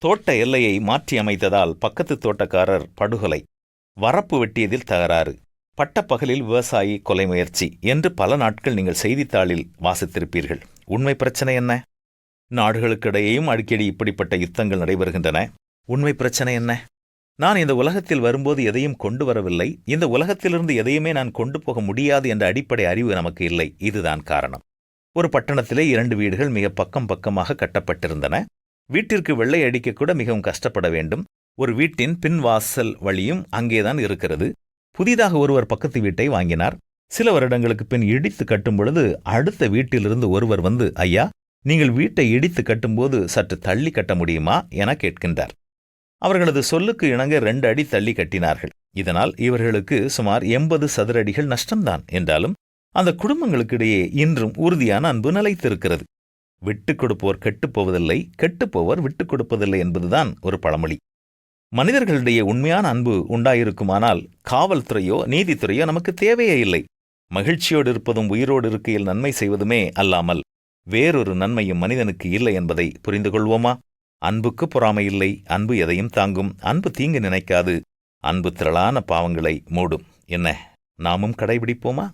தோட்ட எல்லையை மாற்றி அமைத்ததால் பக்கத்து தோட்டக்காரர் படுகொலை, வரப்பு வெட்டியதில் தகராறு, பட்டப்பகலில் விவசாயி கொலை முயற்சி என்று பல நாட்கள் நீங்கள் செய்தித்தாளில் வாசித்திருப்பீர்கள். உண்மை பிரச்சனை என்ன? நாடுகளுக்கிடையேயும் அடிக்கடி இப்படிப்பட்ட யுத்தங்கள் நடைபெறுகின்றன. உண்மை பிரச்சனை என்ன? நான் இந்த உலகத்தில் வரும்போது எதையும் கொண்டு வரவில்லை, இந்த உலகத்திலிருந்து எதையுமே நான் கொண்டு போக முடியாது என்ற அடிப்படை அறிவு நமக்கு இல்லை. இதுதான் காரணம். ஒரு பட்டணத்திலே 2 வீடுகள் மிக பக்கம் பக்கமாக கட்டப்பட்டிருந்தன. வீட்டிற்கு வெள்ளை அடிக்கக்கூட மிகவும் கஷ்டப்பட வேண்டும். ஒரு வீட்டின் பின்வாசல் வழியும் அங்கேதான் இருக்கிறது. புதிதாக ஒருவர் பக்கத்து வீட்டை வாங்கினார். சில வருடங்களுக்கு பின் இடித்து கட்டும் பொழுது அடுத்த வீட்டிலிருந்து ஒருவர் வந்து, ஐயா, நீங்கள் வீட்டை இடித்து கட்டும்போது சற்று தள்ளி கட்ட முடியுமா என கேட்கின்றார். அவர்களது சொல்லுக்கு இணங்க 2 அடி தள்ளி கட்டினார்கள். இதனால் இவர்களுக்கு சுமார் 80 சதுர அடிகள் நஷ்டம்தான். என்றாலும் அந்த குடும்பங்களுக்கிடையே இன்றும் உறுதியான அன்பு நிலைத்திருக்கிறது. விட்டுக் கொடுப்போர் கெட்டுப்போவதில்லை, கெட்டுப்போவர் விட்டுக் கொடுப்பதில்லை என்பதுதான் ஒரு பழமொழி. மனிதர்களிடையே உண்மையான அன்பு உண்டாயிருக்குமானால் காவல்துறையோ நீதித்துறையோ நமக்கு தேவையே இல்லை. மகிழ்ச்சியோடு இருப்பதும் உயிரோடு இருக்கையில் நன்மை செய்வதுமே அல்லாமல் வேறொரு நன்மையும் மனிதனுக்கு இல்லை என்பதை புரிந்து கொள்வோமா? அன்புக்கு பொறாமை இல்லை. அன்பு எதையும் தாங்கும். அன்பு தீங்கு நினைக்காது. அன்பு திரளான பாவங்களை மூடும். என்ன, நாமும் கடைபிடிப்போமா?